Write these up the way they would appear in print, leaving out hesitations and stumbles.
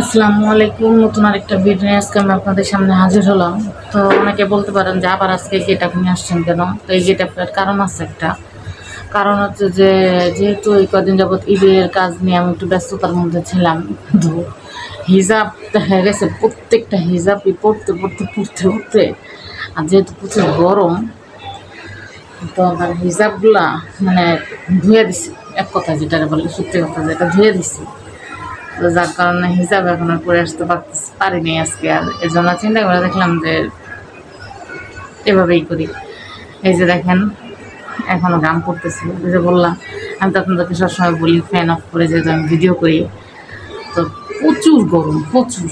আসসালামু আলাইকুম। নতুন আরেকটা ভিডিও নিয়ে আজকে আমি আপনাদের সামনে হাজির হলাম। তো অনেকে বলতে পারেন যে আবার আজকে গেটআপ নিয়ে আসছেন কেন? তো এই গেটআপের কারণ আছে একটা। কারণ হচ্ছে যে যেহেতু এই কদিন যাবৎ ঈদের কাজ নিয়ে আমি একটু ব্যস্ততার মধ্যে ছিলাম, তো হিজাব দেখা গেছে প্রত্যেকটা হিজাবই পড়তে আর যেহেতু প্রচুর গরম, তো আমার হিজাবগুলা মানে ধুয়ে দিছি। এক কথা যেটা বলে সত্যি কথা, যেটা ধুয়ে দিছি। তো যার কারণে হিসাব এখন আর পরে আসতে পারিনি আজকে। আর এই জন্য চিন্তা করে দেখলাম যে এভাবেই করি। এই যে দেখেন এখনও গান করতেছি, ওই যে বললাম আমি তো আপনাদেরকে সবসময় বলি ফ্যান অফ করে যেহেতু আমি ভিডিও করি। তো প্রচুর গরম, প্রচুর।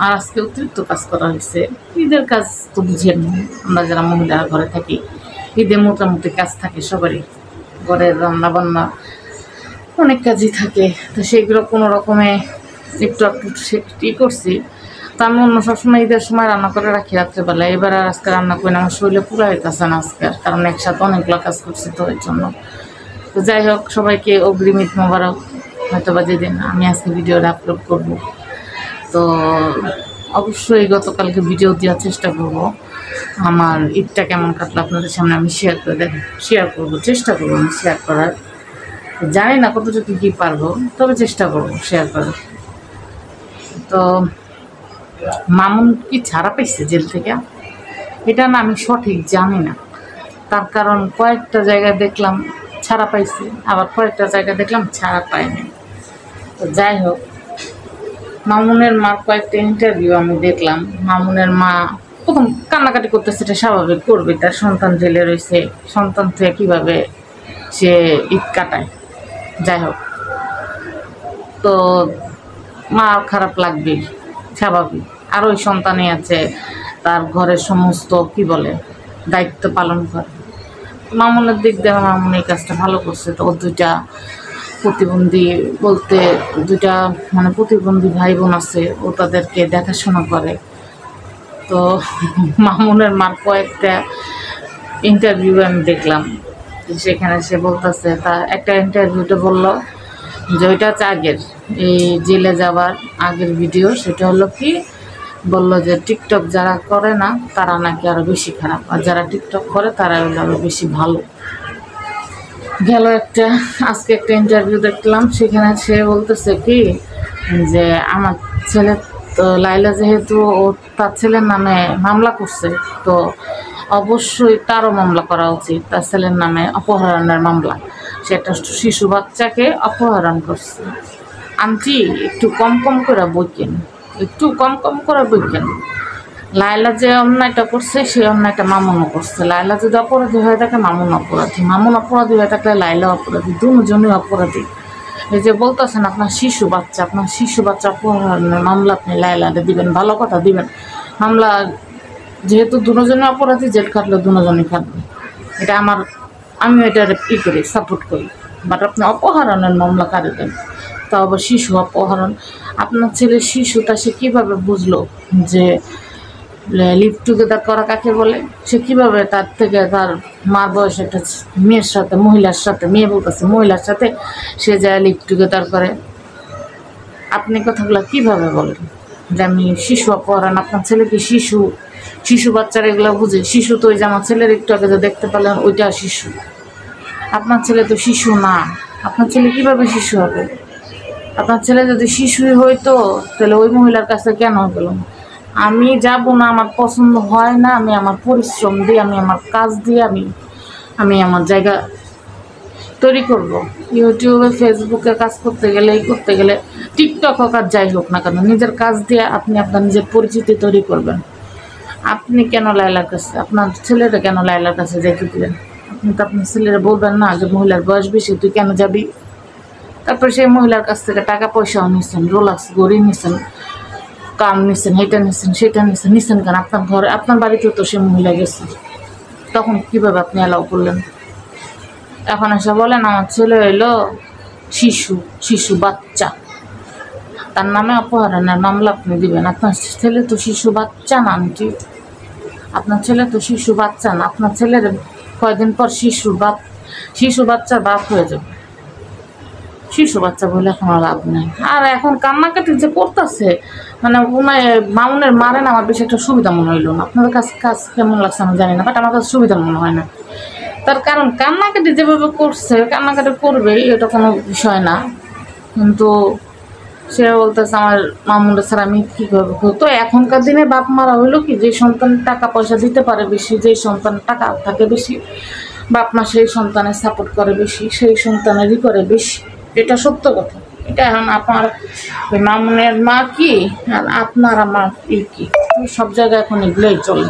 আর আজকে অতিরিক্ত কাজ করা হয়েছে। ঈদের কাজ তো বুঝেন, আমরা যারা মহিলারা ঘরে থাকি, ঈদে মোটামুটি কাজ থাকে সবারই, ঘরের রান্না বান্না অনেক কাজই থাকে। তো সেগুলো কোনো রকমে একটু করছি। তো আমি অন্য সবসময় ঈদের সময় রান্না করে রাখি রাত্রেবেলা। এবার আর আজকে রান্না করি না, আমার শরীরে পুরো হইতেছে না আজকে, কারণ একসাথে অনেকগুলো কাজ করছি তো এর জন্য। তো যাই হোক, সবাইকে অগ্রিম ঈদ মোবারক। হয়তো বা যেদিন আমি আজকে ভিডিওটা আপলোড করব, তো অবশ্যই গতকালকে ভিডিও দেওয়ার চেষ্টা করব। আমার ঈদটা কেমন কাটলো আপনাদের সামনে আমি শেয়ার করবো, চেষ্টা করবো আমি শেয়ার করার। জানি না কতটুকু কী পারবো, তবে চেষ্টা করবো শেয়ার করার। তো মামুন কি ছাড়া পাইছে জেল থেকে, এটা না আমি সঠিক জানি না। তার কারণ কয়েকটা জায়গায় দেখলাম ছাড়া পাইছে, আবার কয়েকটা জায়গায় দেখলাম ছাড়া পায়নি। তো যাই হোক, মামুনের মার কয়েকটা ইন্টারভিউ আমি দেখলাম। মামুনের মা প্রথম কান্নাকাটি করতেছে, এটা স্বাভাবিক, করবে, তার সন্তান জেলে রয়েছে, সন্তান থেকে কীভাবে সে ঈদ কাটায়। যাই হোক, তো মা খারাপ লাগবেই, স্বাভাবিক। আর ওই সন্তানই আছে, তার ঘরের সমস্ত কি বলে দায়িত্ব পালন করে। মামুনের দিক দিয়ে মামুন এই কাজটা ভালো করছে। তো ওর দুইটা প্রতিবন্ধী বলতে দুইটা মানে প্রতিবন্ধী ভাই বোন আছে, ও তাদেরকে দেখাশোনা করে। তো মামুনের মার কয়েকটা ইন্টারভিউ আমি দেখলাম, সেখানে সে বলতেছে, তা একটা ইন্টারভিউতে বললো যে ওইটা হচ্ছে আগের, এই জেলে যাওয়ার আগের ভিডিও। সেটা হলো কি, বললো যে টিকটক যারা করে না তারা নাকি আরও বেশি খারাপ, আর যারা টিকটক করে তারা হলো আরও বেশি ভালো। গেল একটা আজকে একটা ইন্টারভিউ দেখলাম, সেখানে সে বলতেছে কি যে আমার ছেলে, তো লাইলা যেহেতু ও তার ছেলের নামে মামলা করছে, তো অবশ্যই তারও মামলা করা উচিত, তার ছেলের নামে অপহরণের মামলা। সে একটা শিশু বাচ্চাকে অপহরণ করছে। আন্টি একটু কম কম করে বইকেন, একটু কম কম করে বইকেন। লায়লা যে অন্যায়টা করছে সেই অন্যায়টা মামুনও করছে। লায়লা যদি অপরাধী হয়ে থাকে মামুন অপরাধী, মামুন অপরাধী হয়ে থাকলে লায়লা অপরাধী, দুজনই অপরাধী। এই যে বলতেছেন আপনার শিশু বাচ্চা অপহরণের মামলা আপনি লায়লাকে দিবেন, ভালো কথা দিবেন মামলা। যেহেতু দুজনে অপরাধী, জেল খাটলে দুজনই খাটবে, এটা আমি এটা করি, সাপোর্ট করি। বাট আপনি অপহরণের মামলা কারে দেন, তা আবার শিশু অপহরণ। আপনার ছেলে শিশু, তা সে কীভাবে বুঝলো যে লিভ টুগেদার করা কাকে বলে? সে কীভাবে তার থেকে তার মার বয়স একটা মেয়ের সাথে, মহিলার সাথে, মেয়ে বলতেছে মহিলার সাথে সে যায় লিভ টুগেদার করে? আপনি কথাগুলো কীভাবে বলেন যে আমি শিশু অপহরণ? আপনার ছেলে কি শিশু বাচ্চারা এগুলো বুঝে? শিশু তো ওই যে আমার ছেলের একটু আগে যে দেখতে পেলেন ওইটা শিশু। আপনার ছেলে তো শিশু না। আপনার ছেলে কীভাবে শিশু হবে? আপনার ছেলে যদি শিশুই হইতো তাহলে ওই মহিলার কাছে কেন গেল? আমি যাব না, আমার পছন্দ হয় না, আমি আমার পরিশ্রম দিয়ে, আমি আমার কাজ দিয়ে আমি আমার জায়গা তৈরি করব। ইউটিউবে ফেসবুকে কাজ করতে গেলে, এই করতে গেলে, টিকটক হোক আর যাই হোক না কেন, নিজের কাজ দিয়ে আপনি আপনার নিজের পরিচিতি তৈরি করবেন। আপনি কেন লায়লার কাছে, আপনার ছেলেরা কেন লায়লার কাছে যেতে দিলেন? আপনি তো আপনার ছেলেরা বলবেন না যে মহিলার বয়স বেশি, তুই কেন যাবি? তারপরে সেই মহিলার কাছ থেকে টাকা পয়সাও নিচ্ছেন, রোলাক্স গড়ি নিচ্ছেন, কাম নিচ্ছেন, এটা নিচ্ছেন, সেটা নিচ্ছেন কেন? আপনার ঘরে, আপনার বাড়িতেও তো সে মহিলা গেছে, তখন কীভাবে আপনি অ্যালাউ করলেন? এখন এসে বলেন আমার ছেলে হইলো শিশু বাচ্চা, তার নামে অপহরণের মামলা আপনি দিবেন? আপনার ছেলে তো শিশু বাচ্চা না আন্টি, আপনার ছেলে তো শিশু বাচ্চা না। আপনার ছেলের কয়দিন পর শিশু বাচ্চার বাপ হয়ে যাবে। শিশু বাচ্চা বলে এখন লাভ নেই। আর এখন কান্নাকাটি যে করতেছে, মানে মামুনের মারে না আমার বেশি একটা সুবিধা মনে হইলো না। আপনাদের কাজ কেমন লাগছে আমি জানি না, বাট আমার কাছে সুবিধা মনে হয় না। তার কারণ কান্নাকাটি যেভাবে করছে, কান্নাকাটি করবেই, এটা কোনো বিষয় না। কিন্তু সে বলতেছে আমার মামুনটা ছাড়া আমি কী করবো। তো এখনকার দিনে বাপ মারা হইলো কি, যে সন্তান টাকা পয়সা দিতে পারে বেশি, যেই সন্তান টাকা থাকে বেশি, বাপ মা সেই সন্তানের সাপোর্ট করে বেশি, সেই সন্তানেরই করে বেশি। এটা সত্য কথা। এটা এখন আপনার মামুনের মা কি আর আপনার আমার কি, সব জায়গায় এখন এগুলোই চলে।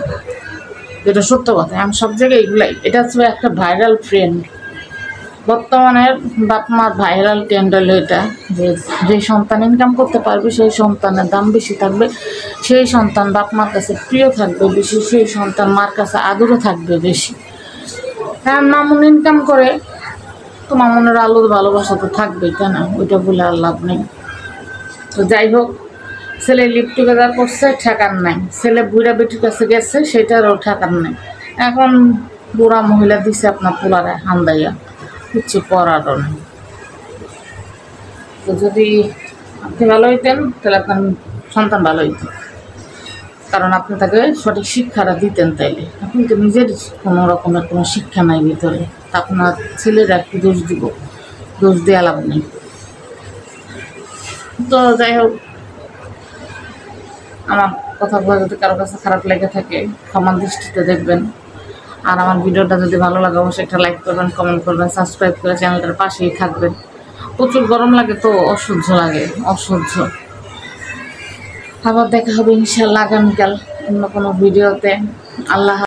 যেটা সত্য কথা, আমি সব জায়গায় এগুলাই। এটা হচ্ছে একটা ভাইরাল ট্রেন্ড বর্তমানের বাপ মার, ভাইরাল ট্রেন্ড হলো এটা, যে সন্তান ইনকাম করতে পারবে সেই সন্তানের দাম বেশি থাকবে, সেই সন্তান বাপ মার কাছে প্রিয় থাকবে বেশি, সেই সন্তান মার কাছে আদরও থাকবে বেশি। হ্যাঁ, মামুন ইনকাম করে তো মামুনের আলোর ভালোবাসা তো থাকবেই, কেন ওইটা বলে আর লাভ নেই। তো যাই হোক, ছেলে লিভ টুগেদার করছে, ঠেকার নাই। ছেলে বুড়া বেটির কাছে গেছে, সেটারও ঠেকার নাই। এখন বুড়া মহিলা দিছে আপনার পোলারে হান্দাইয়া, কিছু করারও নেই। তো যদি আপনি ভালো হইতেন তাহলে আপনার সন্তান ভালো হইতেন, কারণ আপনি তাকে সঠিক শিক্ষাটা দিতেন। তাইলে এখন তো নিজের কোনো রকমের কোনো শিক্ষা নাই ভিতরে, তা আপনার ছেলেরা একটু দোষ দিব, দোষ দেওয়া লাভ নেই। তো যাই হোক, আমার কথাগুলো যদি কারোর কাছে খারাপ লেগে থাকে ক্ষমার দৃষ্টিতে দেখবেন। আর আমার ভিডিওটা যদি ভালো লাগে অবশ্যই একটা লাইক করবেন, কমেন্ট করবেন, সাবস্ক্রাইব করে চ্যানেলটার পাশেই থাকবেন। প্রচুর গরম লাগে তো, অসহ্য লাগে, অসহ্য। আবার দেখা হবে ইনশাআল্লাহ আগামীকাল অন্য কোনো ভিডিওতে। আল্লাহ।